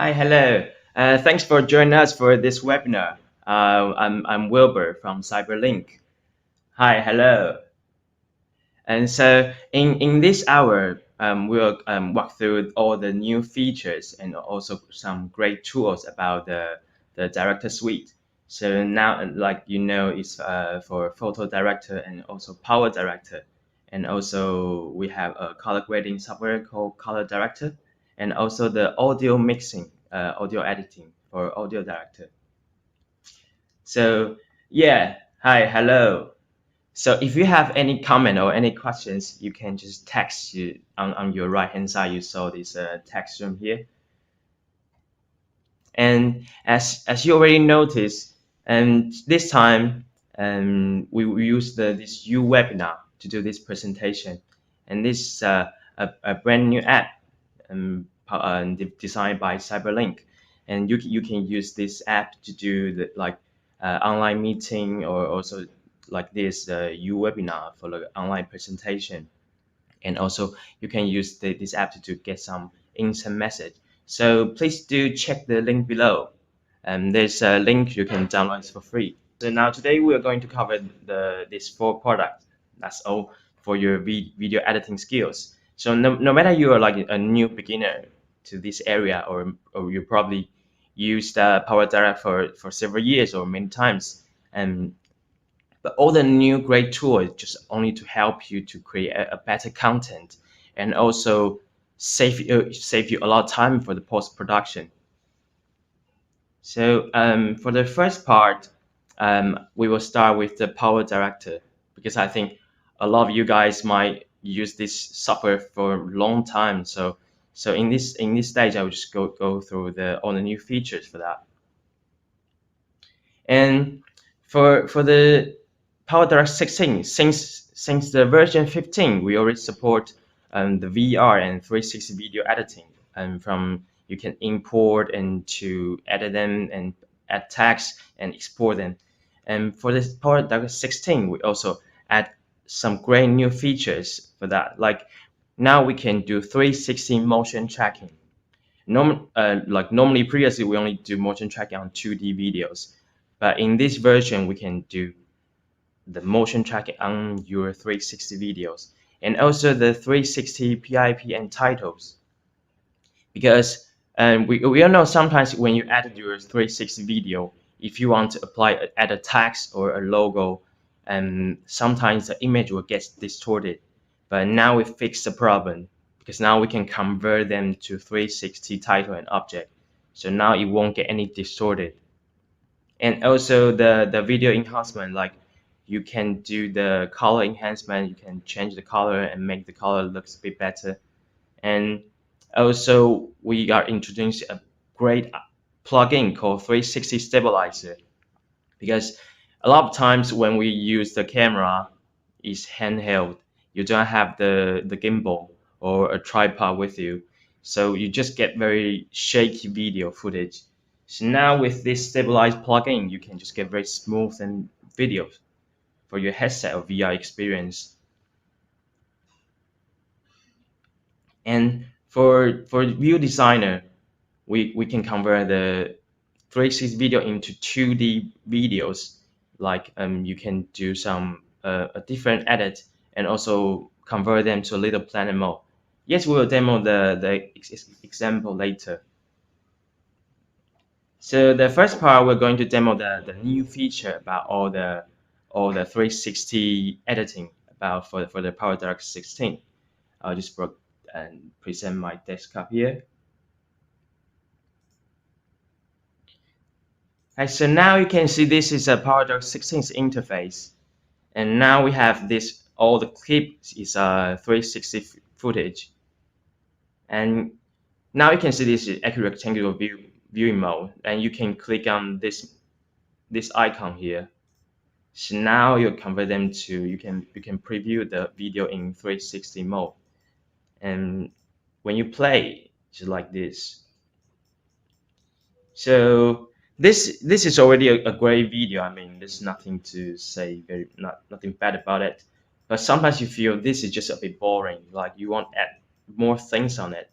Hi, hello. Thanks for joining us for this webinar. I'm Wilbur from CyberLink. Hi, hello. And so in this hour, we'll walk through all the new features and also some great tools about the Director Suite. So now, like you know, it's for PhotoDirector and also PowerDirector. And also we have a color grading software called PowerDirector, and also the audio mixing, audio editing for Audio Director. So yeah, hi, hello. So if you have any comment or any questions, you can just text you on your right hand side. You saw this text room here. And as you already noticed, and this time we use this U webinar to do this presentation. And this is a brand new app designed by CyberLink. And you can use this app to do the online meeting, or also like this U webinar for the online presentation. And also you can use this app to get some instant message. So please do check the link below. There's a link you can download for free. So now today we are going to cover these 4 products. That's all for your video editing skills. So no matter you are like a new beginner to this area, or you probably used PowerDirector for several years or many times, and but all the new great tools just only to help you to create a better content, and also save you a lot of time for the post production. So for the first part, we will start with the PowerDirector, because I think a lot of you guys might use this software for a long time. So in this stage, I will just go through all the new features for that. And for the PowerDirector 16, since the version 15, we already support the VR and 360 video editing. And from you can import and to edit them and add text and export them. And for this PowerDirector 16, we also add some great new features for that. Like now we can do 360 motion tracking. Normally previously we only do motion tracking on 2D videos, but in this version we can do the motion tracking on your 360 videos, and also the 360 PIP and titles. Because we all know sometimes when you edit your 360 video, if you want to add a text or a logo, and sometimes the image will get distorted. But now we fix the problem, because now we can convert them to 360 title and object. So now it won't get any distorted. And also the video enhancement, like you can do the color enhancement, you can change the color and make the color looks a bit better. And also we are introducing a great plugin called 360 stabilizer, because a lot of times when we use the camera is handheld, you don't have the gimbal or a tripod with you, so you just get very shaky video footage. So now with this stabilized plugin, you can just get very smooth and videos for your headset or VR experience. And for View Designer, we can convert the 360 video into 2D videos. Like you can do some a different edit and also convert them to a little planet mode. Yes, we will demo the example later. So the first part, we're going to demo the new feature about all the 360 editing about for the PowerDirector 16. I'll just present my desktop here. Right, so now you can see this is a PowerDirector 16 interface, and now we have this. All the clips is 360 footage, and now you can see this is accurate rectangular viewing mode, and you can click on this icon here. So now you convert them to you can preview the video in 360 mode, and when you play, just like this. So this is already a great video. I mean, there's nothing to say, nothing bad about it. But sometimes you feel this is just a bit boring, like you want to add more things on it.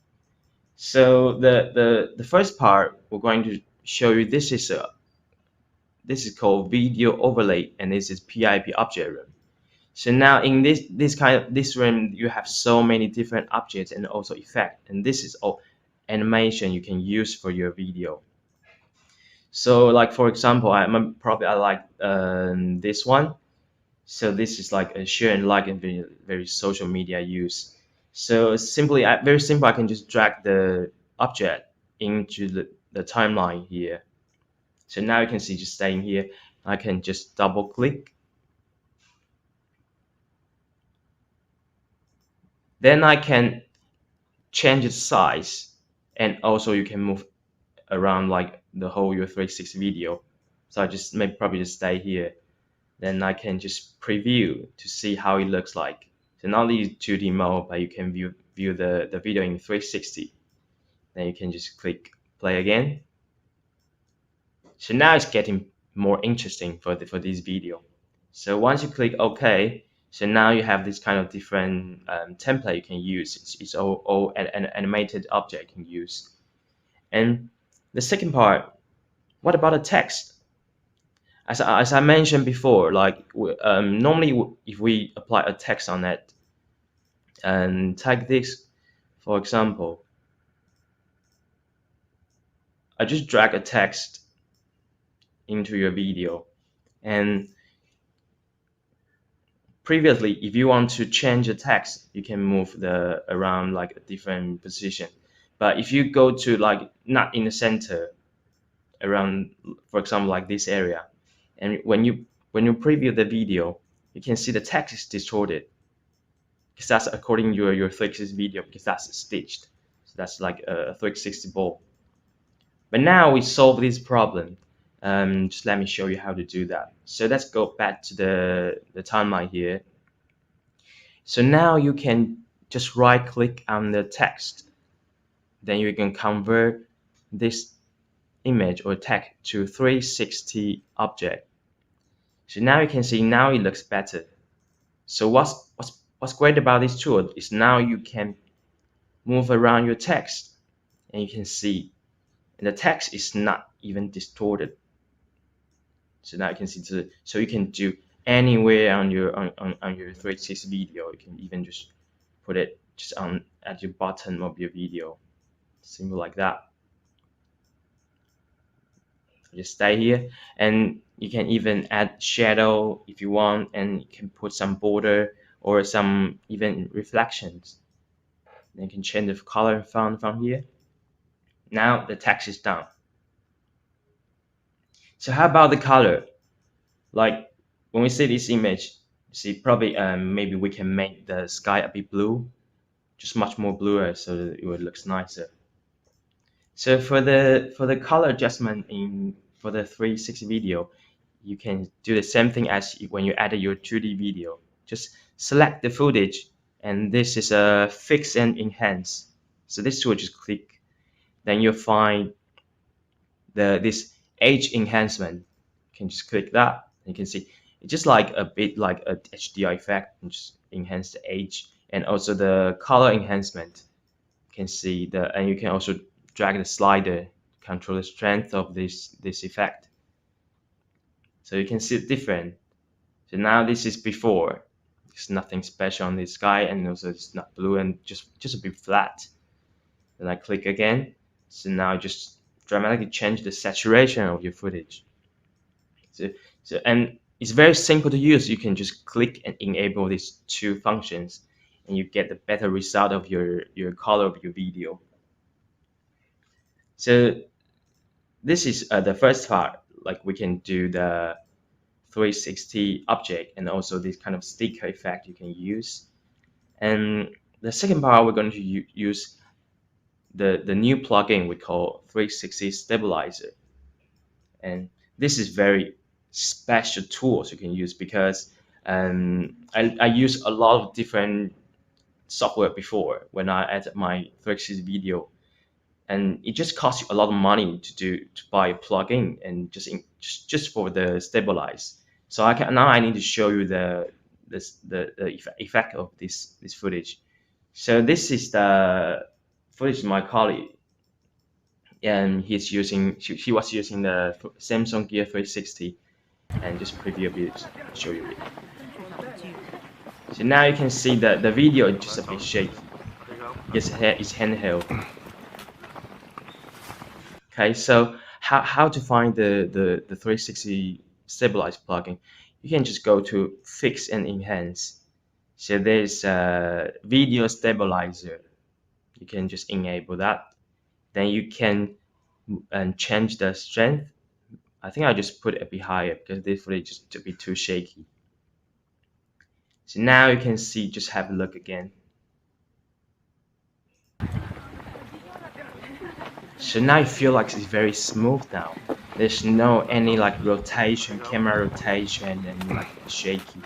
So the first part we're going to show you, this is called video overlay, and this is PIP object room. So now in this room, you have so many different objects and also effect, and this is all animation you can use for your video. So like for example, I like this one. So this is like a share and like and very social media use. So very simple. I can just drag the object into the timeline here. So now you can see just staying here. I can just double click. Then I can change its size, and also you can move around like the whole your 360 video. So I just probably just stay here. Then I can just preview to see how it looks like. So not only 2D mode, but you can view the video in 360. Then you can just click play again. So now it's getting more interesting for this video. So once you click OK, so now you have this kind of different template you can use. It's all an animated object you can use. And the second part, what about the text? As I mentioned before, like normally if we apply a text on it, and take this, for example, I just drag a text into your video, and previously, if you want to change the text, you can move the around like a different position. But if you go to like not in the center, around, for example, like this area, and when you preview the video, you can see the text is distorted, because that's according to your 360 video, because that's stitched. So that's like a 360 ball. But now we solve this problem. Just let me show you how to do that. So let's go back to the timeline here. So now you can just right click on the text. Then you can convert this image or text to 360 object. So now you can see now it looks better. So what's great about this tool is now you can move around your text, and you can see, and the text is not even distorted. So now you can see, so you can do anywhere on your 360 video. You can even just put it just on at your bottom of your video, simple like that. Just stay here, and you can even add shadow if you want, and you can put some border or some even reflections. Then you can change the color font from here. Now the text is done. So how about the color? Like when we see this image, see probably maybe we can make the sky a bit blue, just much more bluer, so that it looks nicer. So for the color adjustment for the 360 video, you can do the same thing as when you added your 2D video. Just select the footage, and this is a fix and enhance. So this tool, just click, then you'll find this age enhancement. You can just click that, and you can see it's just like a bit like a HDR effect, and just enhance the age, and also the color enhancement. You can see and you can also drag the slider, control the strength of this effect. So you can see it different. So now this is before. There's nothing special on this sky, and also it's not blue and just a bit flat. Then I click again. So now just dramatically change the saturation of your footage. And it's very simple to use. You can just click and enable these two functions, and you get the better result of your color of your video. So this is the first part. Like we can do the 360 object, and also this kind of sticker effect you can use. And the second part, we're going to use the new plugin we call 360 stabilizer. And this is very special tools you can use, because I use a lot of different software before when I added my 360 video, and it just costs you a lot of money to buy a plugin and just for the stabilize. So now I need to show you the effect of this footage. So this is the footage of my colleague, and she was using the Samsung Gear 360, and just preview a bit, show you it. So now you can see that the video is just a bit shaky. It's handheld. Okay, so how to find the 360 stabilize plugin? You can just go to fix and enhance. So there's a video stabilizer. You can just enable that. Then you can change the strength. I think I'll just put it a bit higher because this footage just to be too shaky. So now you can see, just have a look again. So now you feel like it's very smooth now. There's no any like rotation, camera rotation, and like shaky.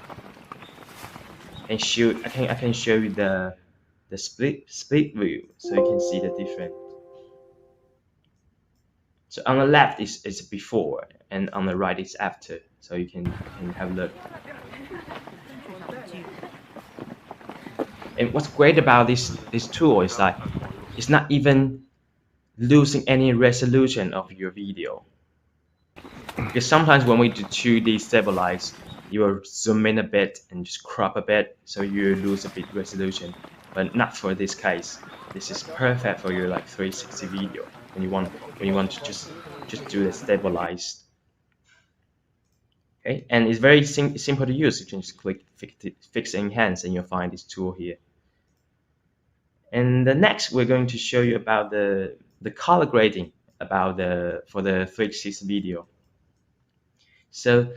And I can show you the split view, so you can see the difference. So on the left is before, and on the right is after. So you can have a look. And what's great about this tool is like it's not even losing any resolution of your video. Because sometimes when we do 2D stabilize, you will zoom in a bit and just crop a bit, so you lose a bit resolution. But not for this case. This is perfect for your like 360 video when you want to just do the stabilized. Okay, and it's very simple to use. You can just click fix enhance, and you'll find this tool here. And the next, we're going to show you about the color grading for the 360 video. So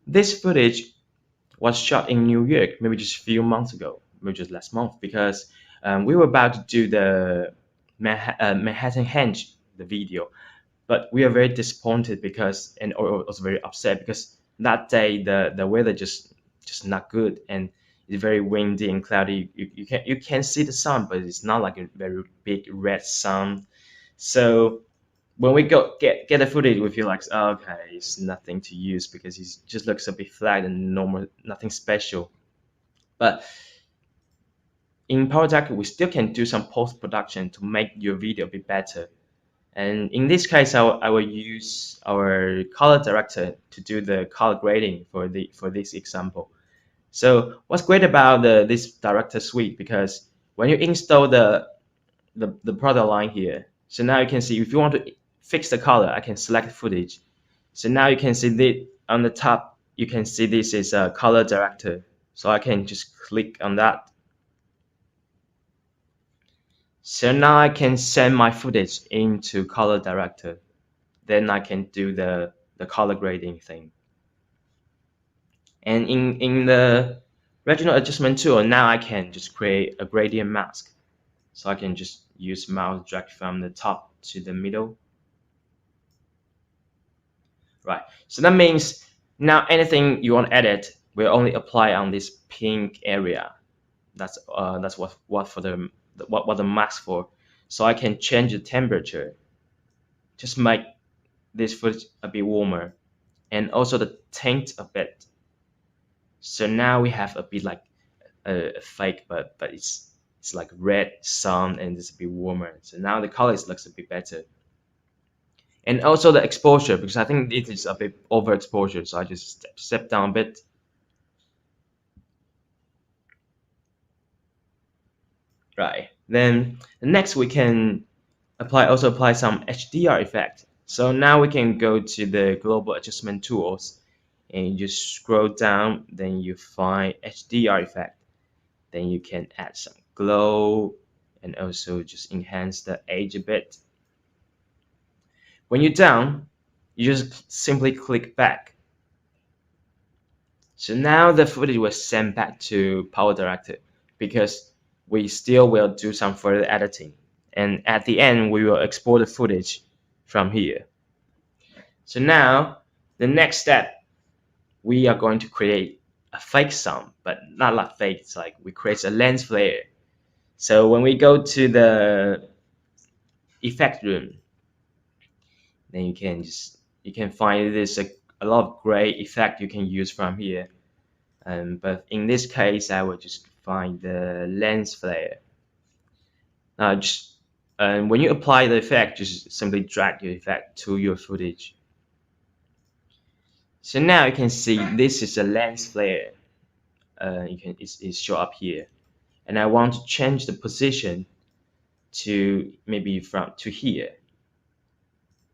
this footage was shot in New York, maybe just a few months ago, maybe just last month, because we were about to do the Manhattan Henge, the video, but we are very disappointed because, and also very upset because that day the weather just not good, and it's very windy and cloudy. You can see the sun, but it's not like a very big red sun. So when we get the footage, we feel like, oh, okay, it's nothing to use because it just looks a bit flat and normal, nothing special. But in PowerDirector, we still can do some post-production to make your video a bit better. And in this case, I will use our color director to do the color grading for this example. So what's great about this director suite, because when you install the product line here, so now you can see if you want to fix the color, I can select footage. So now you can see that on the top, you can see this is a color director. So I can just click on that. So now I can send my footage into color director. Then I can do the color grading thing. And in the regional adjustment tool, now I can just create a gradient mask. So I can just use mouse drag from the top to the middle. Right, so that means now anything you want to edit will only apply on this pink area. That's what for what the mask for. So I can change the temperature, just make this footage a bit warmer, and also the tint a bit. So now we have a bit like a fake, but it's like red sun and it's a bit warmer. So now the color looks a bit better. And also the exposure, because I think it is a bit overexposure, so I just step down a bit. Right. Then next we can also apply some HDR effect. So now we can go to the global adjustment tools, and you just scroll down, then you find HDR effect. Then you can add some glow and also just enhance the edge a bit. When you're done, you just simply click back. So now the footage was sent back to PowerDirector because we still will do some further editing. And at the end, we will export the footage from here. So now the next step, we are going to create a fake sun, but not like fake, it's like we create a lens flare. So when we go to the effect room, then you can find this a lot of great effect you can use from here. But in this case, I will just find the lens flare. Now just And when you apply the effect, just simply drag your effect to your footage. So now you can see this is a lens flare. It's show up here, and I want to change the position to maybe from to here.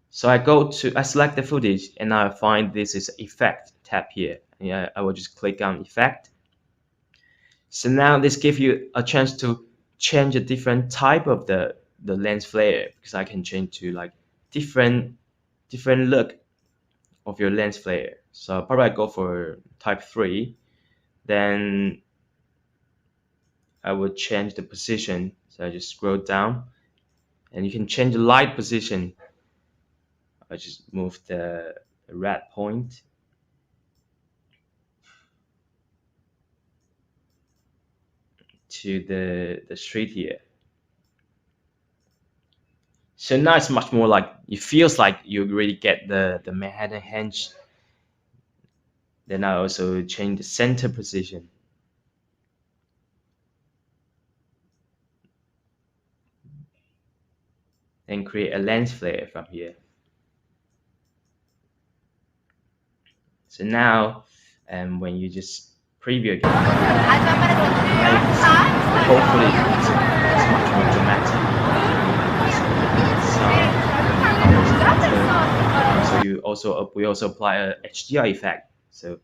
So I select the footage, and I find this is effect tab here. Yeah, I will just click on effect. So now this gives you a chance to change a different type of the lens flare, because I can change to like different look of your lens flare. So probably I go for type 3, then I would change the position. So I just scroll down, and you can change the light position. I just move the red point to the street here. So now it's much more like, it feels like you really get the Manhattan Henge. Then I also change the center position. And create a lens flare from here. So now, when you just preview again, hopefully it's much more dramatic. So we also apply a HDR effect, so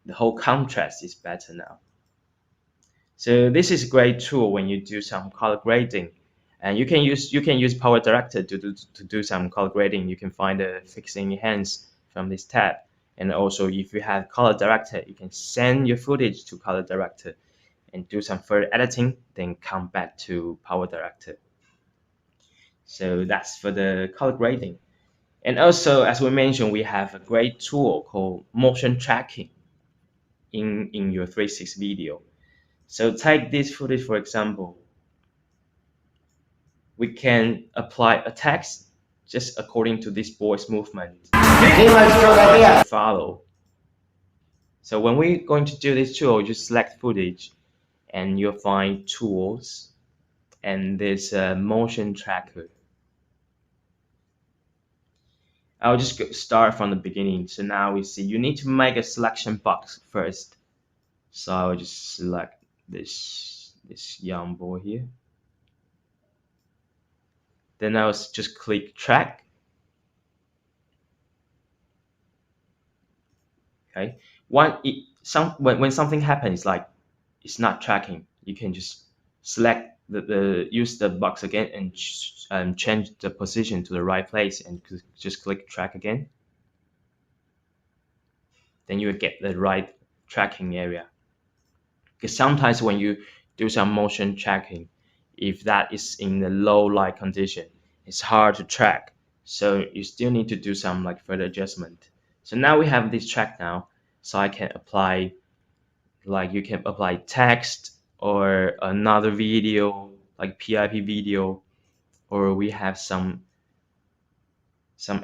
the whole contrast is better now. So this is a great tool when you do some color grading, and you can use PowerDirector to do some color grading. You can find the fix and enhance from this tab. And also, if you have ColorDirector, you can send your footage to ColorDirector and do some further editing, then come back to PowerDirector. So that's for the color grading. And also, as we mentioned, we have a great tool called motion tracking in your 360 video. So take this footage, for example. We can apply a text just according to this voice movement. Follow. So when we're going to do this tool, just select footage, and you'll find tools, and there's a motion tracker. I'll just start from the beginning. So now we see you need to make a selection box first. So I'll just select this young boy here. Then I'll just click track. Okay. When something happens, like it's not tracking, you can just select use the box again and change the position to the right place, and just click track again. Then you will get the right tracking area. Because sometimes when you do some motion tracking, if that is in the low light condition, it's hard to track. So you still need to do some like further adjustment. So now we have this track now. So I can apply, like you can apply text or another video, like PIP video, or we have some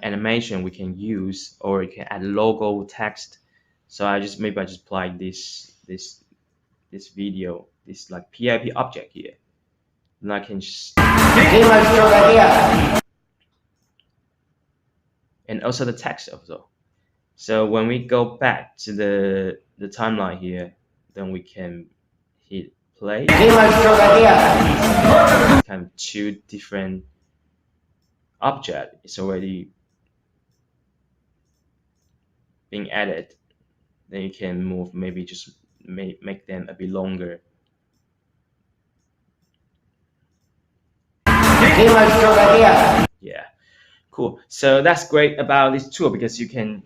animation we can use, or you can add logo text. So maybe I just apply this video, this like PIP object here. And I can just, and also the text also. So when we go back to the timeline here, then we can hit play. Kind of two different object is already being added. Then you can move, maybe just make them a bit longer. Yeah, cool. So that's great about this tool, because you can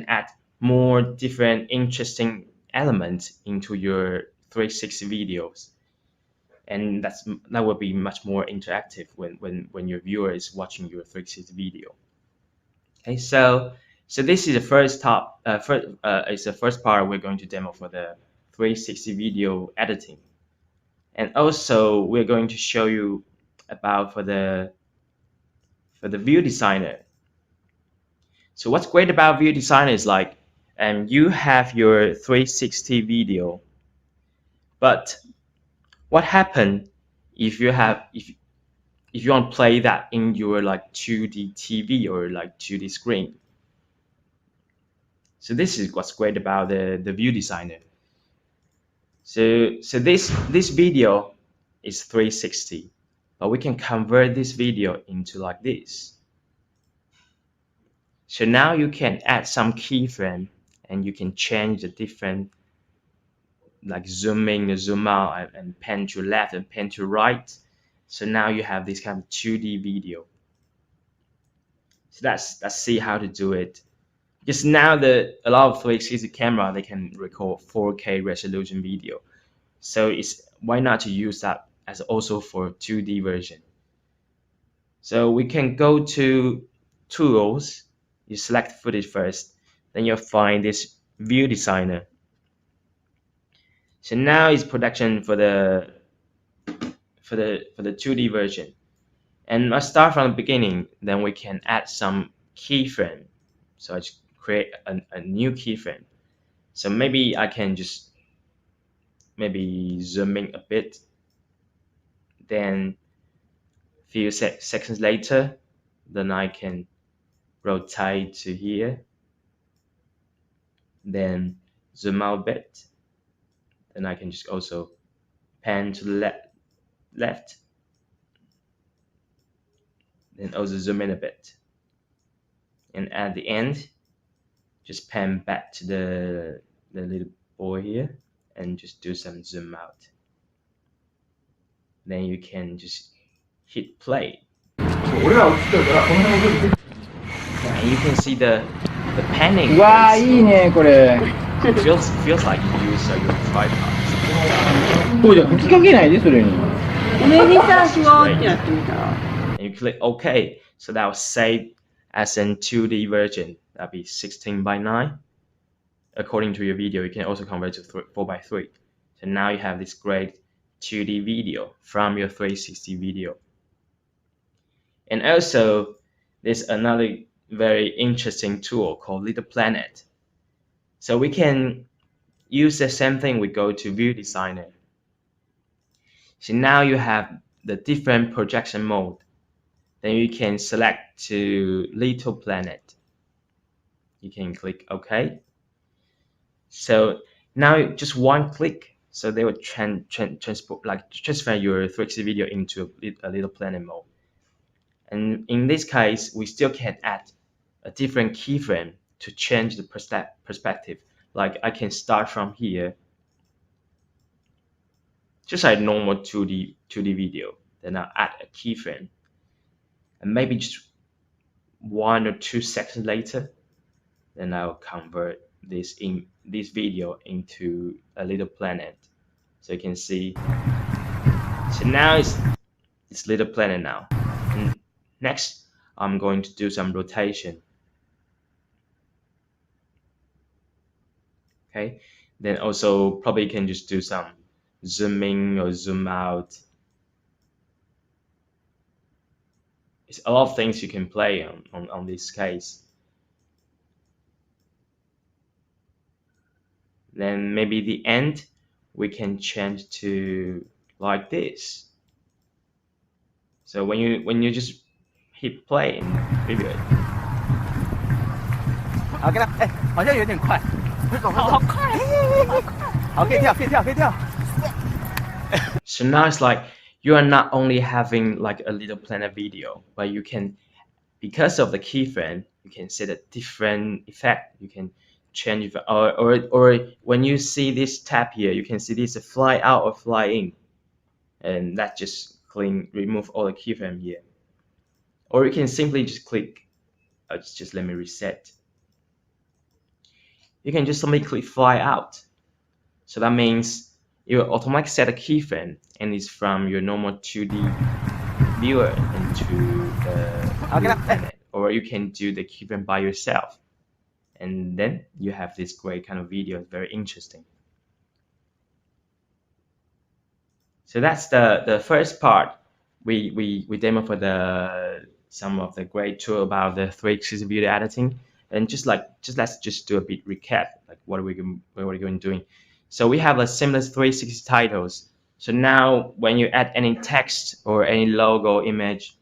add more different interesting elements into your 360 videos, and that will be much more interactive when your viewer is watching your 360 video. Okay, so this is the first part we're going to demo for the 360 video editing, and also we're going to show you about for the view designer. So what's great about view designer is like, you have your 360 video, but what happens if if you want to play that in your like 2D TV or like 2D screen. So this is what's great about the view designer. So this video is 360, but we can convert this video into like this. So now you can add some keyframe and you can change the different, like zoom in, zoom out, and pan to left and pan to right. So now you have this kind of 2D video. So let's see how to do it. Because now a lot of 360 camera, they can record 4K resolution video. So why not to use that as also for 2D version. So we can go to tools, you select footage first, then you'll find this view designer. So now it's production for the 2D version. And I start from the beginning, then we can add some keyframe. So I just create a new keyframe. So maybe I can just zoom in a bit. Then few seconds later, then I can rotate to here. Then zoom out a bit. Then I can just also pan to the left. Then also zoom in a bit. And at the end, just pan back to the little boy here and just do some zoom out. Then you can just hit play. And you can see the panning. Wow, いいねこれ。 feels like you use your tripod. こうじゃ吹きかけないでそれに。上にさ、シュワーってやってみたら。 And you click OK. So that will save as in 2D version. That'll be 16 by 9. According to your video, you can also convert to 4 by 3. So now you have this great 2D video from your 360 video. And also, there's another very interesting tool called Little Planet. So we can use the same thing. We go to View Designer. So now you have the different projection mode. Then you can select to Little Planet. You can click OK. So now just one click, so they will transfer your 360 video into a Little Planet mode. And in this case, we still can add a different keyframe to change the perspective. Like I can start from here, just like normal 2D video. Then I'll add a keyframe, and maybe just 1 or 2 seconds later, then I'll convert this video into a Little Planet. So you can see. So now it's Little Planet now. And next, I'm going to do some rotation. Okay. Then also probably can just do some zoom in or zoom out. It's a lot of things you can play on this case. Then maybe the end we can change to like this. So when you just hit play and preview it. 好，给他，哎，好像有点快。好快！好，可以跳，可以跳，可以跳。 So now it's like you are not only having like a Little Planet video, but you can, because of the keyframe, you can set a different effect. You can change or when you see this tab here, you can see this fly out or fly in, and that just remove all the keyframe here. Or you can simply just click. Just let me reset. You can just simply click fly out. So that means it will automatically set a keyframe, and it's from your normal 2D viewer into the Little Planet. Or you can do the keyframe by yourself, and then you have this great kind of video. It's very interesting. So that's the first part. We demo for some of the great tool about the 360 video editing, and let's just do a bit recap, like what are we going to doing. So we have a seamless 360 titles. So now when you add any text or any logo image,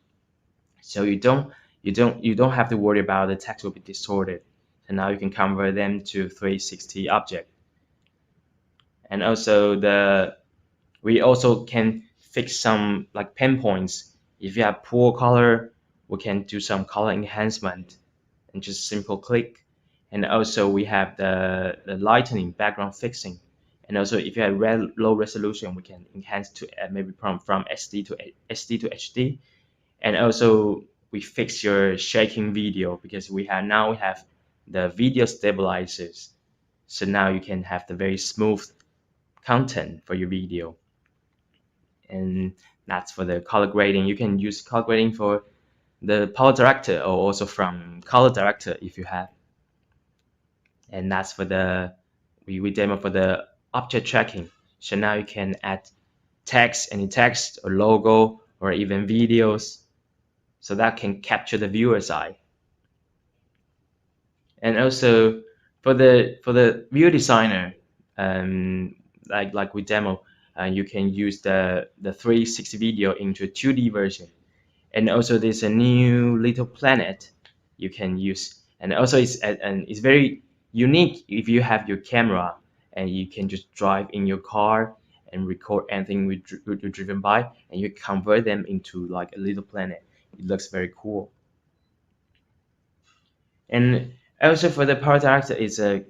so you don't have to worry about the text will be distorted. So now you can convert them to 360 object. And also we also can fix some like pinpoints. If you have poor color, we can do some color enhancement and just simple click. And also we have the lightening background fixing. And also if you have low resolution, we can enhance to maybe from SD to HD. And also we fix your shaking video because we have the video stabilizers. So now you can have the very smooth content for your video. And that's for the color grading. You can use color grading for the PowerDirector or also from ColorDirector if you have. And that's for we demo for the object tracking. So now you can add text, any text or logo or even videos, so that can capture the viewer's eye. And also for the view designer, like we demo, you can use the 360 video into a 2D version. And also there's a new little planet you can use. And also it's very unique if you have your camera and you can just drive in your car and record anything you're driven by, and you convert them into like a little planet. It looks very cool. And also for the PowerDirector, it's a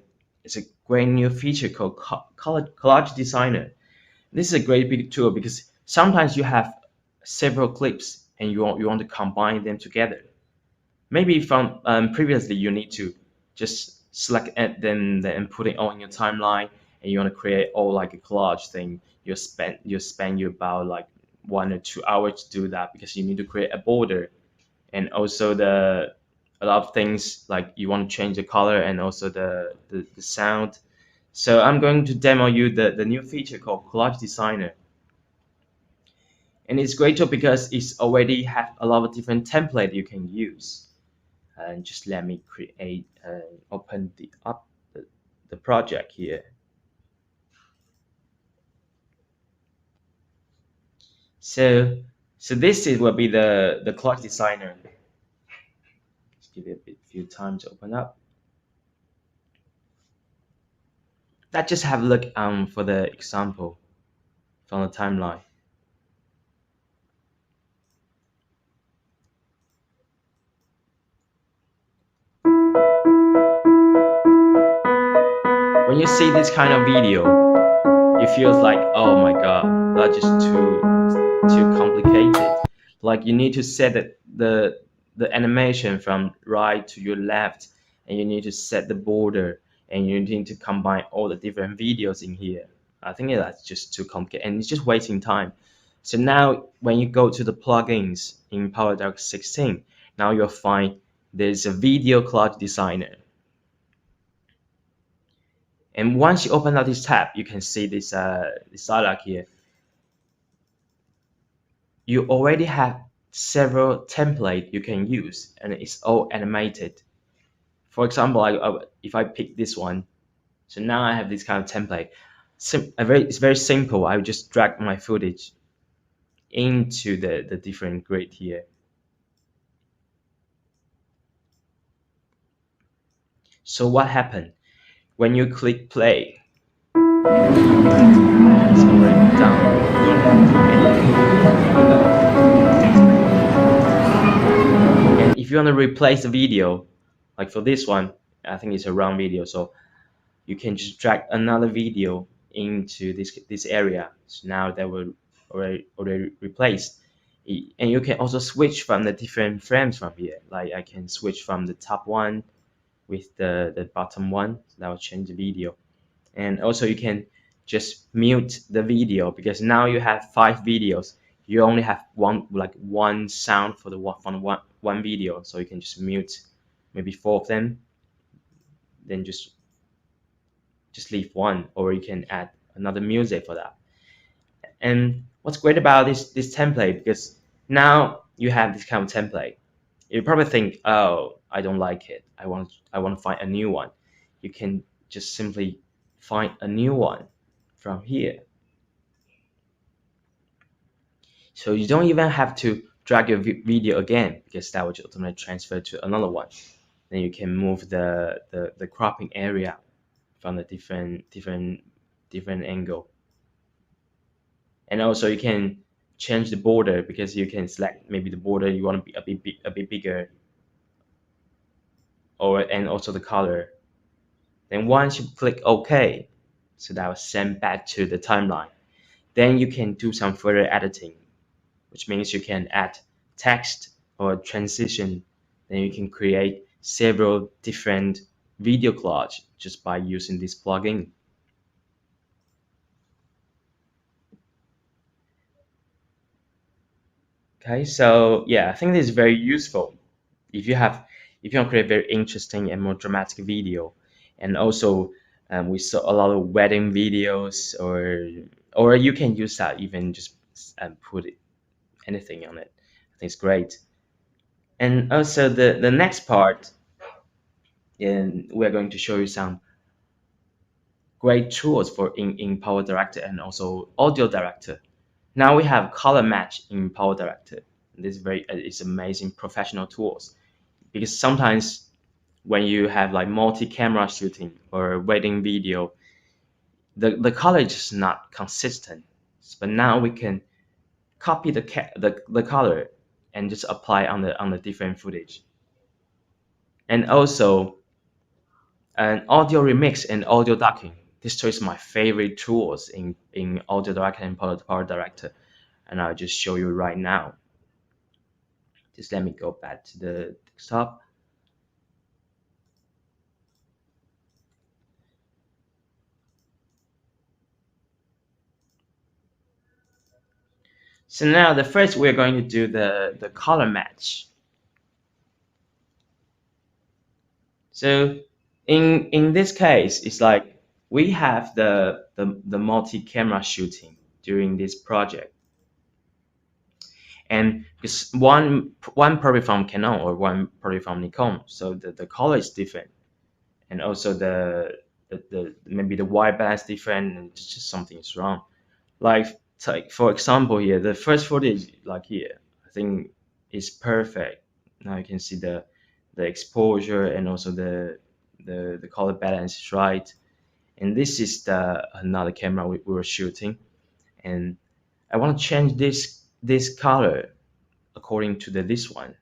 great new feature called Collage Designer. This is a great big tool because sometimes you have several clips and you want to combine them together. Maybe from previously you need to just select them and put it all in your timeline, and you want to create all like a collage thing. You spend you about like 1 or 2 hours to do that because you need to create a border, and also a lot of things like you want to change the color and also the sound. So I'm going to demo you the new feature called Collage Designer. And it's great too because it's already have a lot of different template you can use. And just let me create open the project here. So this will be the Collage Designer. Just give it a few time to open up. Let's just have a look for the example from the timeline. When you see this kind of video, it feels like, oh my god, that's just too complicated. Like you need to set the animation from right to your left, and you need to set the border, and you need to combine all the different videos in here. I think that's just too complicated and it's just wasting time. So now when you go to the plugins in PowerDirector 16, now you'll find there's a video collage designer. And once you open up this tab, you can see this dialog here. You already have several templates you can use, and it's all animated. For example, if I pick this one, so now I have this kind of template. It's very simple. I will just drag my footage into the different grid here. So what happened? When you click play, it's already done. You don't have to do anything. And if you want to replace the video, like for this one, I think it's a round video, so you can just drag another video into this area. So now that will already replaced. And you can also switch from the different frames from here. Like I can switch from the top one with the bottom one, so that will change the video. And also you can just mute the video because now you have 5 videos. You only have one sound for the one video, so you can just mute maybe 4 of them, then just leave one, or you can add another music for that. And what's great about this template, because now you have this kind of template, you probably think, oh, I don't like it, I want to find a new one. You can just simply find a new one from here. So you don't even have to drag your video again, because that will just automatically transfer to another one. Then you can move the cropping area from the different angle. And also you can change the border, because you can select maybe the border you want to be a bit bigger, and also the color. Then once you click OK, so that will send back to the timeline. Then you can do some further editing, which means you can add text or transition. Then you can create several different video collage just by using this plugin. Okay, so yeah, I think this is very useful if you want to create very interesting and more dramatic video. And also we saw a lot of wedding videos, or you can use that even just put anything on it. I think it's great. And also the next part, and we're going to show you some great tools for in PowerDirector and also PhotoDirector. Now we have color match in PowerDirector. This is it's amazing professional tools, because sometimes when you have like multi-camera shooting or wedding video, the color is just not consistent. But now we can copy the color and just apply on the different footage. And also an audio remix and audio ducking. These two is my favorite tools in PhotoDirector and PowerDirector, and I'll just show you right now. Just let me go back to the desktop. So now the first we're going to do the color match. So in this case, it's like we have the multi-camera shooting during this project, and because one probably from Canon or one probably from Nikon, so the color is different, and also the maybe the white balance different, and just something is wrong. Like for example here, the first footage like here, I think is perfect. Now you can see the exposure and also the color balance is right. And this is another camera we were shooting, and I want to change this color according to this one.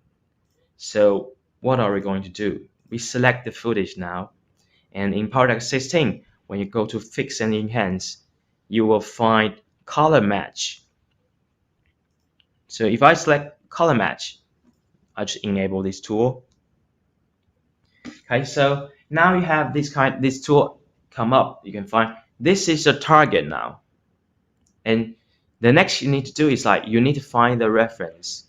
So what are we going to do? We select the footage now, and in PowerDirector 16, when you go to Fix and Enhance, you will find color match. So if I select color match, I just enable this tool. Okay, so now you have this tool come up. You can find this is a target now, and the next you need to do is like you need to find the reference.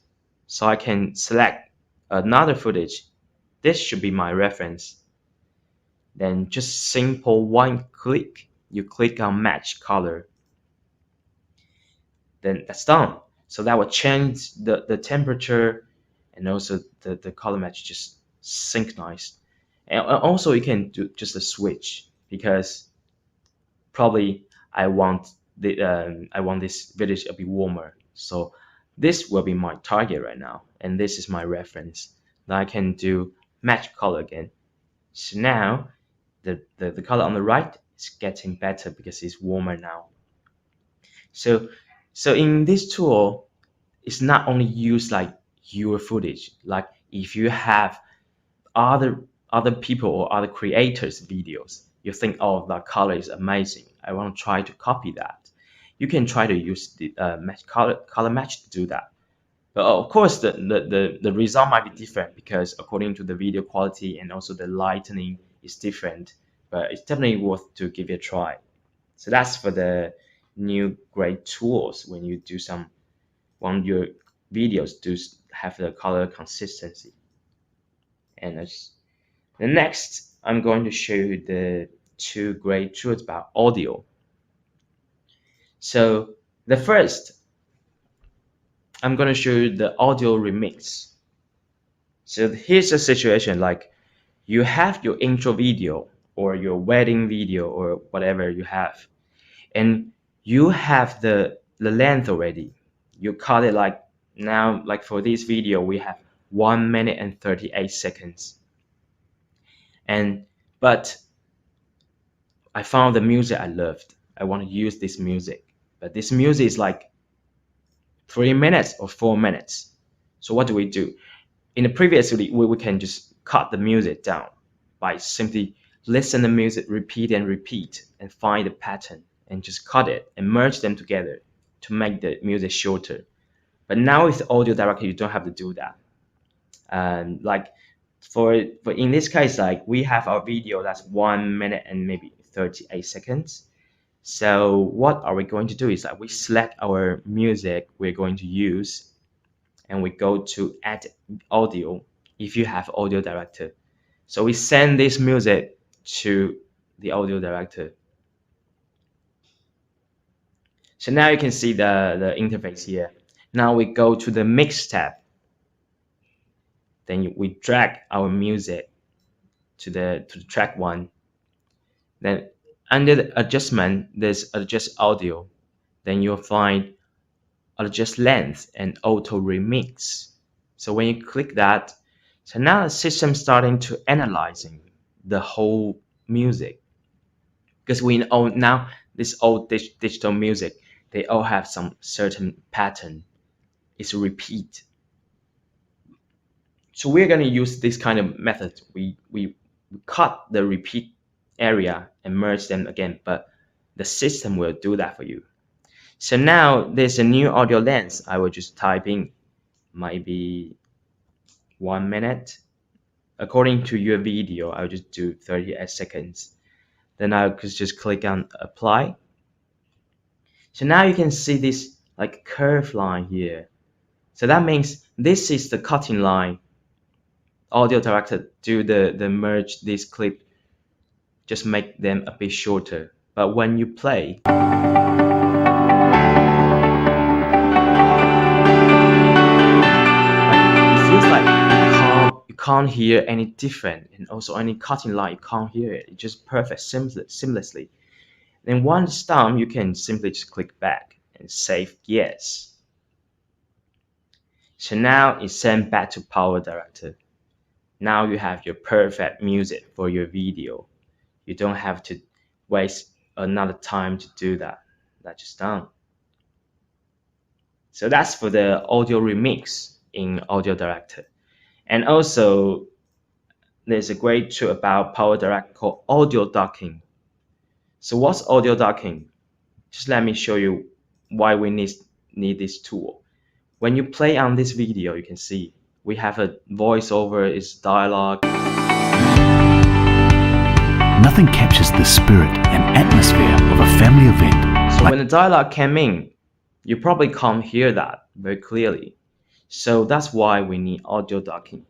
So I can select another footage. This should be my reference. Then just simple one click, you click on match color. Then that's done. So that will change the temperature, and also the color match just synchronized. And also you can do just a switch, because probably I want this village a bit warmer. So this will be my target right now, and this is my reference. Now I can do match color again. So now the color on the right is getting better because it's warmer now. So in this tool, it's not only use like your footage. Like if you have other people or other creators' videos, you think, oh, that color is amazing, I want to try to copy that. You can try to use the color match to do that. But of course, the result might be different, because according to the video quality and also the lightening is different. But it's definitely worth to give it a try. So that's for the new great tools when you want your videos to have the color consistency. And the next, I'm going to show you the two great tools about audio. So the first, I'm going to show you the audio remix. So here's a situation like you have your intro video or your wedding video or whatever you have, and you have the length already. you cut it like now, like for this video, we have 1 minute and 38 seconds. But I found the music I loved. I want to use this music, but this music is like 3 minutes or 4 minutes. So what do? In the previous video, we can just cut the music down by simply listen to the music, repeat and repeat, and find the pattern, and just cut it and merge them together to make the music shorter. But now with PhotoDirector, you don't have to do that. Like for in this case, like we have our video that's 1 minute and maybe 38 seconds. So what are we going to do is that we select our music we're going to use, and we go to add audio if you have PhotoDirector. So we send this music to the PhotoDirector. So now you can see the interface here. Now we go to the mix tab. Then we drag our music to the track 1. Then under the adjustment, there's adjust audio. Then you'll find adjust length and auto remix. So when you click that, so now the system starting to analyzing the whole music, because we know now this old digital music, they all have some certain pattern. It's a repeat. So we're going to use this kind of method. We cut the repeat area and merge them again, but the system will do that for you. So now there's a new audio length. I will just type in maybe 1 minute. According to your video, I'll just do 38 seconds. Then I could just click on apply. So now you can see this like curved line here. So that means this is the cutting line. PhotoDirector do the merge this clip, just make them a bit shorter. But when you play, it feels like you can't hear any different, and also any cutting line, you can't hear it. It's just perfect seamlessly. Then once done, you can simply just click back and save yes. So now it's sent back to PowerDirector. Now you have your perfect music for your video. You don't have to waste another time to do that. That's just done. So that's for the audio remix in PhotoDirector. And also, there's a great tool about PowerDirector called audio docking. So what's audio docking? Just let me show you why we need this tool. When you play on this video, you can see we have a voiceover, it's dialogue. Nothing captures the spirit and atmosphere of a family event. So when the dialogue came in, you probably can't hear that very clearly. So that's why we need audio docking.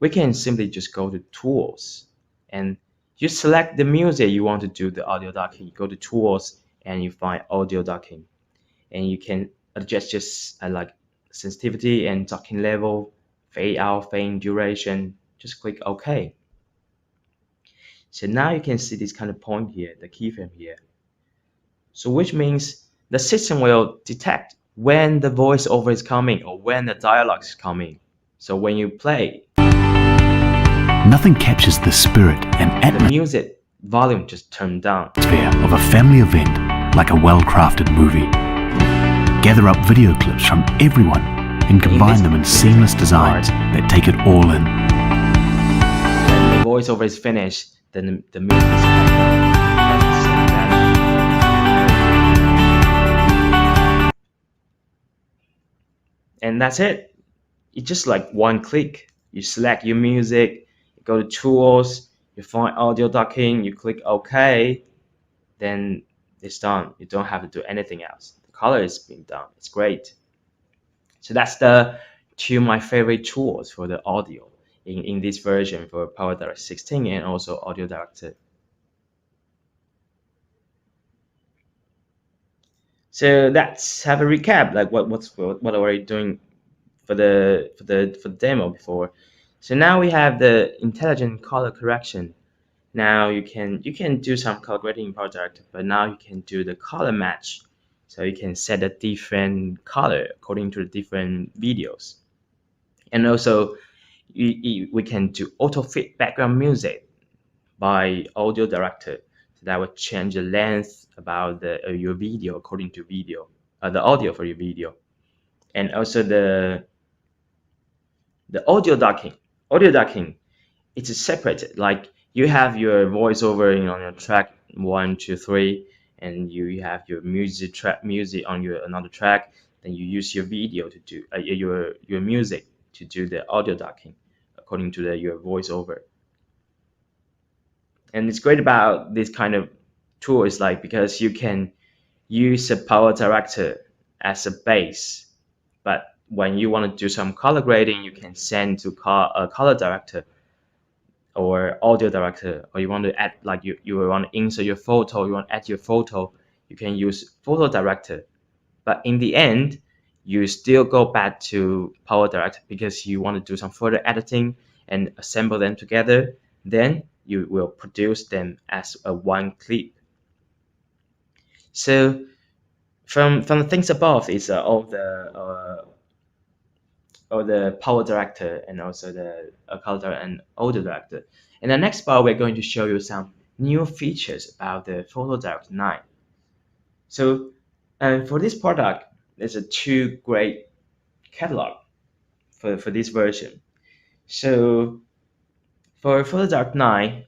We can simply just go to tools and you select the music you want to do the audio docking. You go to tools and you find audio docking, and you can adjust just like sensitivity and docking level, fade out, fade in duration. Just click OK. So now you can see this kind of point here, the keyframe here. So which means the system will detect when the voiceover is coming or when the dialogue is coming. So when you play, nothing captures the spirit and the music volume just turned down. Atmosphere of a family event like a well-crafted movie. Gather up video clips from everyone and combine them in seamless designs that take it all in. When the voiceover is finished, then the music is back. And that's it. It's just like one click. You select your music, you go to tools, you find audio docking, you click OK, then it's done. You don't have to do anything else. The color is being done. It's great. So that's the my favorite tools for the audio in this version for PowerDirector 16 and also PhotoDirector. So let's have a recap, like what are we doing for the demo before. So now we have the intelligent color correction. Now you can do some color grading in PowerDirector, but now you can do the color match. So you can set a different color according to the different videos. And also we can do auto fit background music by PhotoDirector. So that will change the length about your video according to the audio for your video. And also the audio ducking. Audio ducking, it's separate. Like you have your voiceover on your track 1, 2, 3, and you have your music on your another track. Then you use your video to do your music to do the audio ducking according to your voiceover. And it's great about this kind of tool is like because you can use a PowerDirector as a base, but when you want to do some color grading, you can send to a color director or audio director, or you want to add, like you want to insert your photo, you want to add your photo, you can use PhotoDirector. But in the end, you still go back to PowerDirector because you want to do some further editing and assemble them together. Then you will produce them as a one clip. So from the things above is all the PowerDirector and also the color and audio director. In the next part, we're going to show you some new features about the PhotoDirector 9. So for this product, there's a two great catalog for this version. So for PhotoDirector 9,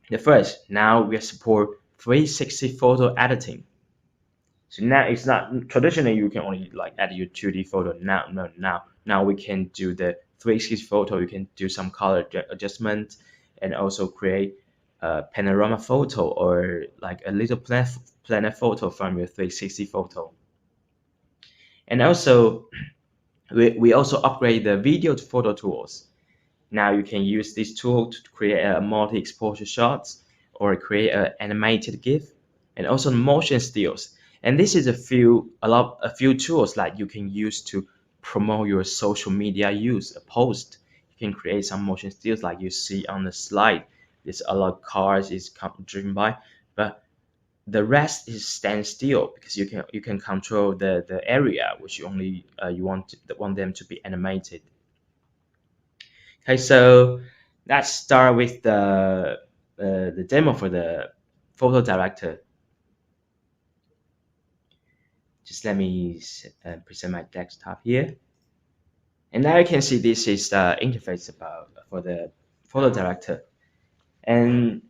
the first, now we support 360 photo editing. So now it's not traditionally you can only like add your 2D photo. Now we can do the 360 photo. You can do some color adjustment and also create a panorama photo or like a little planet photo from your 360 photo. And also we also upgrade the video to photo tools. Now you can use this tool to create a multi-exposure shots or create an animated GIF and also motion stills. And this is a few tools that you can use to promote your social media use, a post. You can create some motion stills like you see on the slide. There's a lot of cars is driven by, but the rest is stand still because you can control the area which you only you want them to be animated. Okay, so let's start with the demo for the PhotoDirector. Just let me present my desktop here. And now you can see this is the interface for the PhotoDirector. And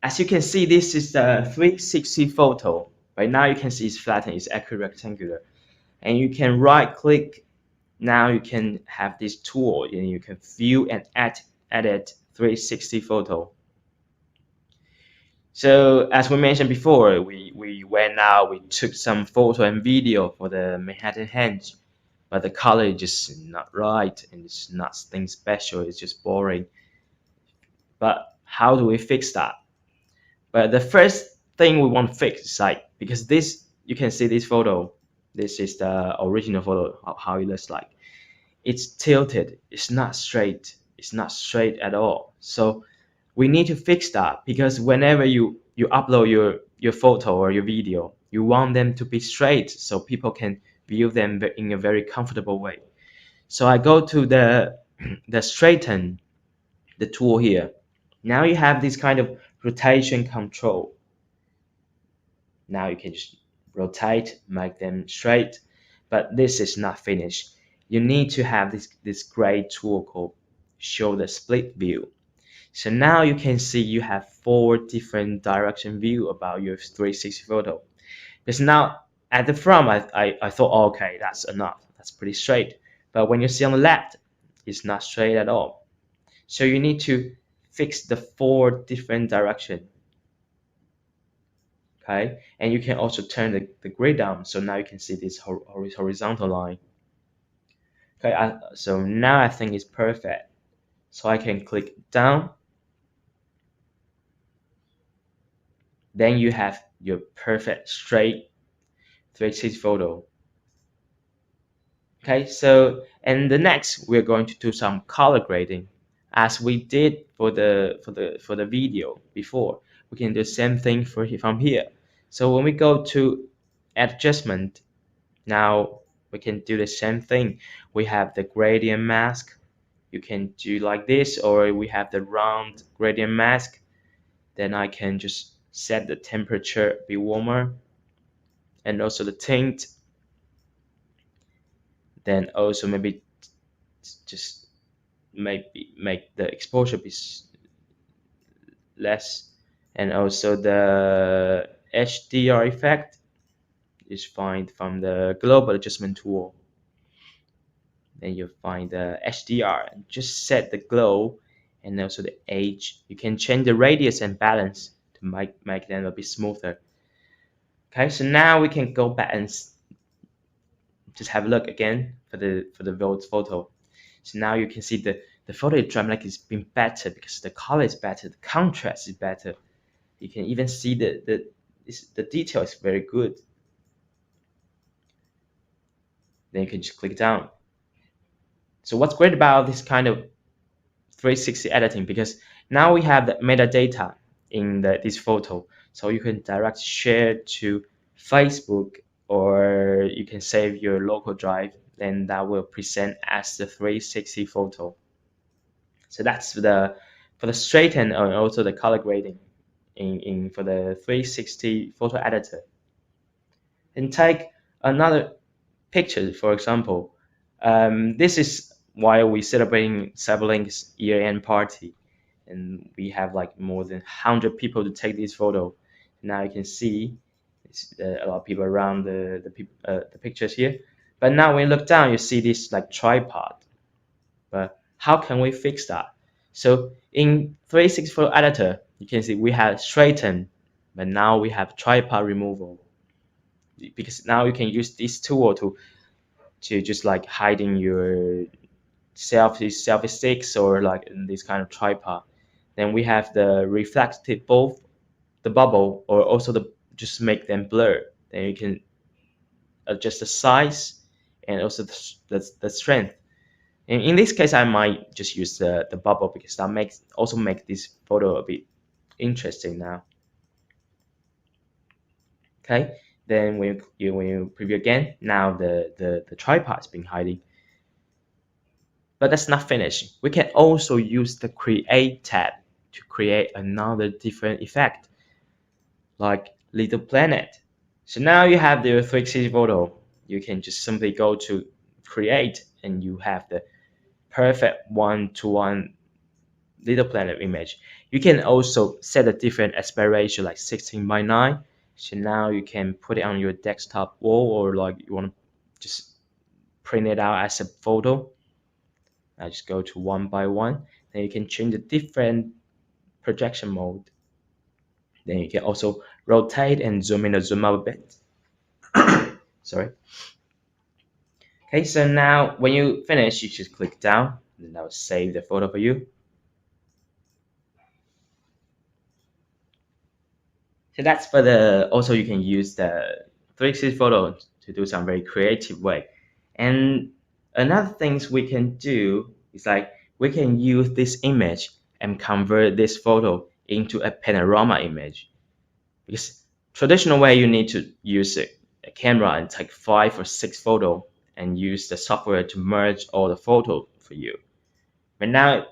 as you can see, this is the 360 photo. Right now you can see it's flattened, it's actually rectangular. And you can right click. Now you can have this tool and you can view and edit 360 photo. So as we mentioned before, we went out, we took some photo and video for the Manhattan Henge, but the color is just not right and it's not something special, it's just boring. But how do we fix that? But the first thing we want to fix is like, because this, you can see this photo, this is the original photo, how it looks like. It's tilted, it's not straight at all. So we need to fix that because whenever you upload your photo or your video, you want them to be straight so people can view them in a very comfortable way. So I go to the straighten, the tool here. Now you have this kind of rotation control. Now you can just rotate, make them straight, but this is not finished. You need to have this great tool called show the split view. So now you can see you have 4 different direction view about your 360 photo. Because now at the front, I thought, oh, okay, that's enough. That's pretty straight. But when you see on the left, it's not straight at all. So you need to fix the 4 different direction. Okay, and you can also turn the grid down. So now you can see this horizontal line. Okay, so now I think it's perfect. So I can click down. Then you have your perfect straight 360 photo. Okay, so and the next we're going to do some color grading, as we did for the video before. We can do the same thing from here. So when we go to adjustment. Now we can do the same thing. We have the gradient mask. You can do like this, or we have the round gradient mask. Then I can just set the temperature be warmer, and also the tint. Then also maybe just maybe make the exposure be less, and also the HDR effect is find from the global adjustment tool. Then you find the HDR, just set the glow and also the age. You can change the radius and balance to make them a bit smoother. Okay, so now we can go back and just have a look again for the photo. So now you can see the photo dynamic is being better because the color is better, the contrast is better. You can even see the detail is very good. Then you can just click down. So what's great about this kind of 360 editing, because now we have the metadata in this photo, so you can direct share to Facebook, or you can save your local drive, then that will present as the 360 photo. So that's for the straighten and also the color grading for the 360 photo editor. And take another picture, for example. This is while we celebrating CyberLink's year-end party, and we have like more than 100 people to take this photo. Now you can see a lot of people around the pictures here. But now when you look down, you see this like tripod. But how can we fix that? So in 360 photo editor, you can see we have straighten, but now we have tripod removal, because now you can use this tool to just like hiding your selfie sticks or like in this kind of tripod. Then we have the reflective, both the bubble or also just make them blur. Then you can adjust the size and also the strength. And in this case, I might just use the bubble because that also make this photo a bit interesting now. Okay, then when you preview again, now the tripod is being hiding. But that's not finished. We can also use the Create tab to create another different effect, like Little Planet. So now you have the 360 photo. You can just simply go to Create, and you have the perfect one-to-one Little Planet image. You can also set a different aspect ratio, like 16:9. So now you can put it on your desktop wall, or like you want to just print it out as a photo. I just go to 1:1. Then you can change the different projection mode. Then you can also rotate and zoom in or zoom out a bit. Sorry. Okay, so now when you finish, you just click down, and that will save the photo for you. So that's for also you can use the 360 photo to do some very creative way. And another things we can do is like we can use this image and convert this photo into a panorama image. Because traditional way, you need to use a camera and take 5 or 6 photos and use the software to merge all the photos for you. But now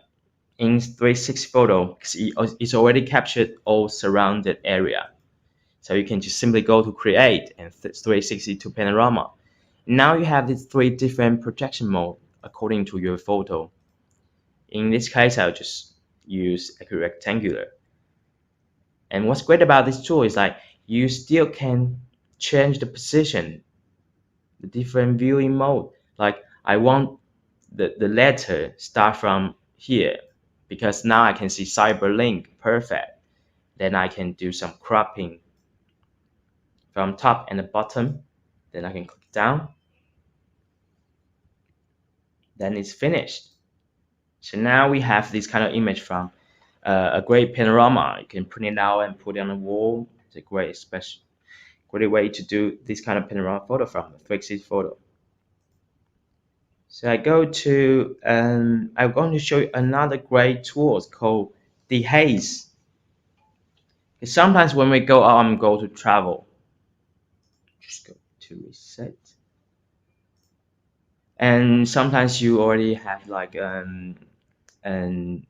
in 360 photo, it's already captured all surrounded area. So you can just simply go to Create and 360 to Panorama. Now you have these 3 different projection mode according to your photo. In this case, I'll just use a rectangular. And what's great about this tool is like you still can change the position, the different viewing mode. Like I want the letter start from here, because now I can see CyberLink perfect. Then I can do some cropping from top and the bottom. Then I can click down. Then it's finished. So now we have this kind of image from a great panorama. You can print it out and put it on the wall. It's a great way to do this kind of panorama photo from a 360 photo. So I go to, I'm going to show you another great tool called Dehaze. Sometimes when we go out and go to travel, Just go to reset. And sometimes you already have like and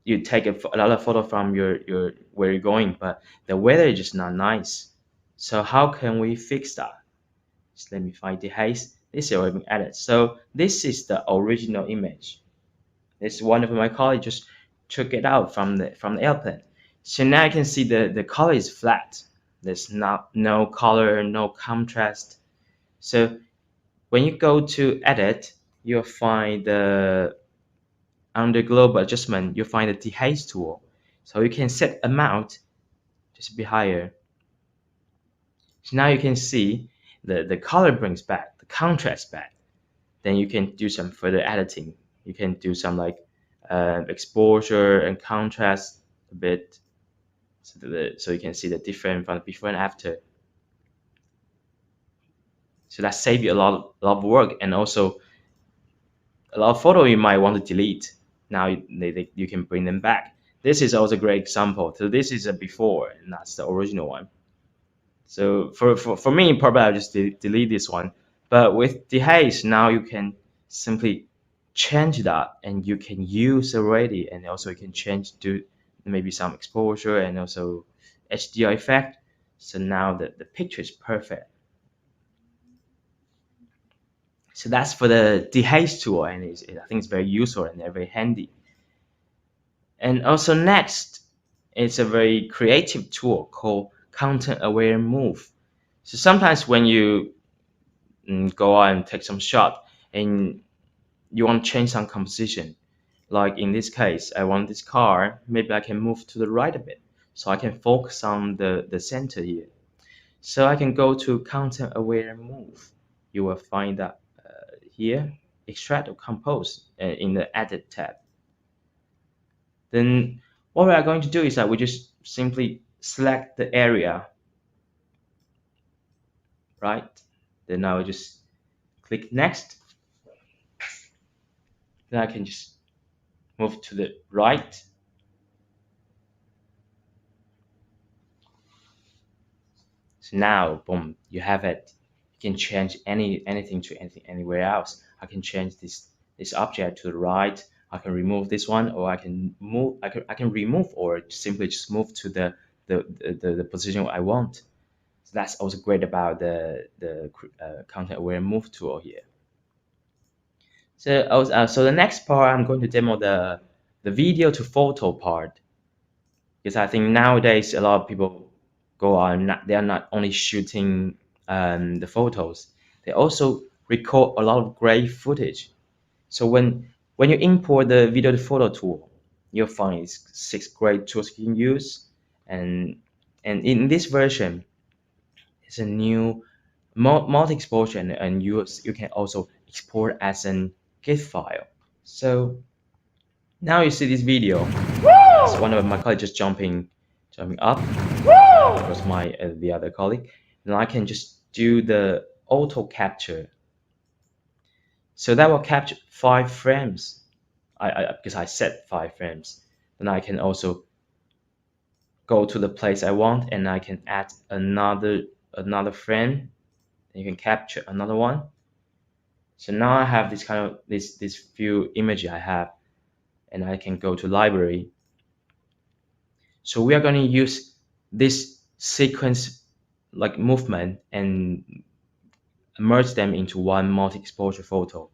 you take another photo from your where you're going, but the weather is just not nice. So how can we fix that? Just let me find the haze. This is already been added. So this is the original image. This one of my colleagues just took it out from the airplane. So now you can see the color is flat. There's no color, no contrast. So when you go to edit, you'll find the under global adjustment, you'll find the dehaze tool. So you can set amount just be higher. So now you can see the color brings back, the contrast back. Then you can do some further editing. You can do some like exposure and contrast a bit, so you can see the difference from the before and after. So that saves you a lot of work, and also a lot of photo you might want to delete. Now you can bring them back. This is also a great example. So this is a before, and that's the original one. So for me, probably I'll just delete this one. But with dehaze, now you can simply change that, and you can use already, and also you can change to maybe some exposure and also HDR effect. So now the picture is perfect. So that's for the dehaze tool, and I think it's very useful and very handy. And also next, it's a very creative tool called content aware move. So sometimes when you go out and take some shot and you want to change some composition, like in this case, I want this car, maybe I can move to the right a bit, so I can focus on the center here. So I can go to content aware move. You will find that here, extract or compose in the edit tab. Then what we are going to do is that we just simply select the area, right? Then now I just click next. Then I can just move to the right. So now, boom, you have it. You can change anything to anything anywhere else. I can change this object to the right. I can remove this one, or I can move. I can remove, or simply just move to the position I want. So that's also great about the content aware move tool here. So the next part, I'm going to demo the video to photo part, because I think nowadays a lot of people go on. They are not only shooting the photos, they also record a lot of great footage. So when you import the video to photo tool, you'll find 6 great tools you can use, and in this version, it's a new multi-exposure, and you can also export as an GIF file. So now you see this video. So one of my colleagues just jumping up. That was my the other colleague. And I can just do the auto capture. So that will capture 5 frames. Because I set 5 frames. Then I can also go to the place I want, and I can add another frame. Then you can capture another one. So now I have this kind of this few images I have, and I can go to library. So we are going to use this sequence like movement and merge them into one multi-exposure photo.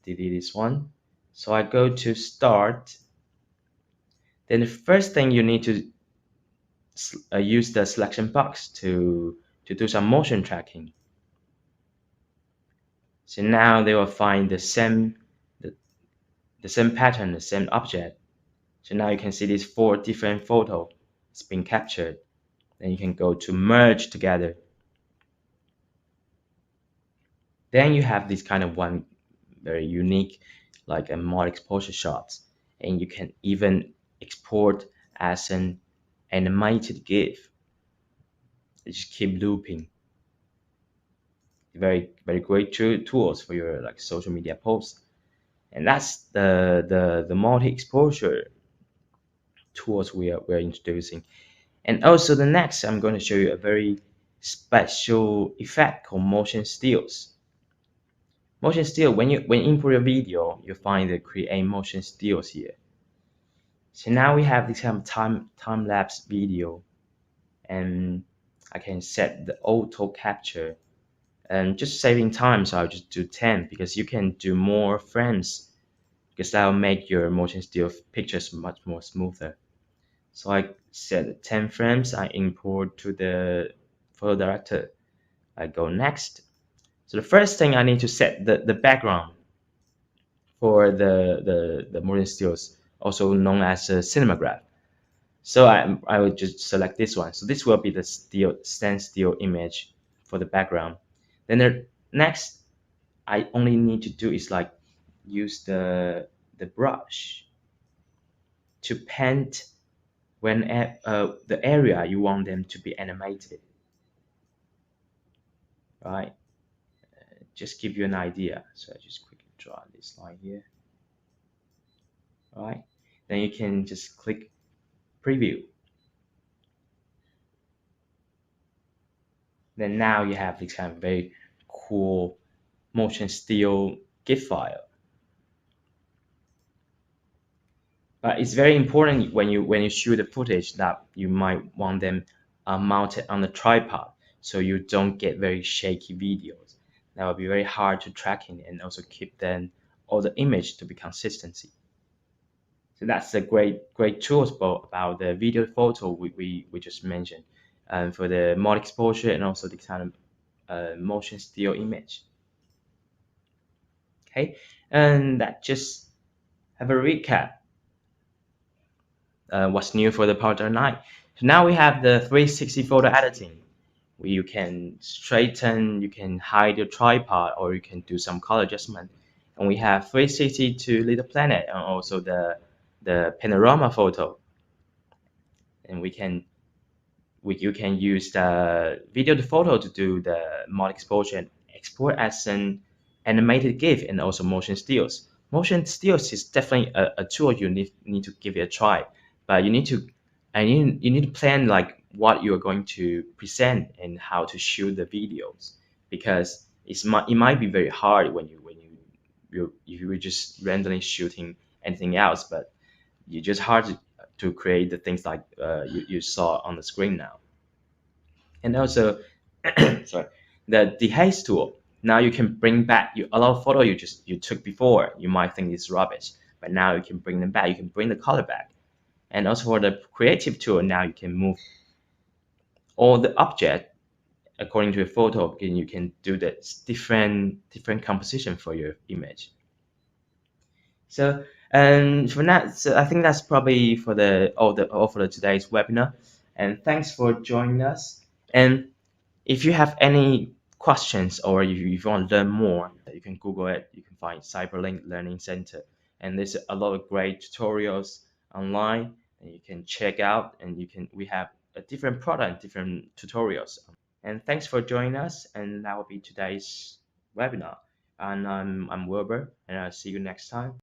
Delete this one. So I go to start. Then the first thing you need to use the selection box to do some motion tracking. So now they will find the same pattern, the same object. So now you can see these 4 different photos it's been captured. Then you can go to merge together. Then you have this kind of one very unique, like a multi-exposure shots, and you can even export as an animated GIF. You just keep looping. Very great tools for your like social media posts, and that's the multi-exposure tools we are introducing. And also the next, I'm going to show you a very special effect called motion stills. Motion still, when you import your video, you find the create motion stills here. So now we have this kind of time lapse video, and I can set the auto capture and just saving time. So I'll just do 10 because you can do more frames because that will make your motion still pictures much more smoother. So I set 10 frames. I import to the PhotoDirector. I go next. So the first thing I need to set the background for the motion stills, also known as a cinematograph. So I would just select this one. So this will be the standstill image for the background. Then the next I only need to do is like use the brush to paint when the area you want them to be animated, right? Just give you an idea. So I just quickly draw this line here. All right, then you can just click preview. Then now you have this kind of very cool motion still GIF file. But it's very important when you shoot the footage that you might want them mounted on the tripod, so you don't get very shaky videos. That will be very hard to tracking and also keep then all the image to be consistency. So that's the great tools about the video photo we just mentioned, for the mod exposure and also the kind of motion still image. Okay, and that just have a recap. What's new for the PowerDirector 9? So now we have the 360 photo editing, where you can straighten, you can hide your tripod, or you can do some color adjustment. And we have 360 to Little Planet, and also the panorama photo. And you can use the video to photo to do the mod exposure and export as an animated GIF and also motion stills. Motion stills is definitely a tool you need to give it a try, but you need to plan like what you are going to present and how to shoot the videos, because it might be very hard when you're just randomly shooting anything else, but it's just hard to create the things like you saw on the screen now. And also sorry, the dehaze tool. Now you can bring back a lot of photo you took before. You might think it's rubbish, but now you can bring them back. You can bring the color back. And also for the creative tool, now you can move all the object according to a photo, and you can do the different composition for your image. So and for that, so I think that's probably for all for today's webinar. And thanks for joining us. And if you have any questions or if you want to learn more, you can Google it. You can find CyberLink Learning Center, and there's a lot of great tutorials online, and you can check out. And we have a different product, different tutorials. And thanks for joining us. And that will be today's webinar. And I'm Wilbur, and I'll see you next time.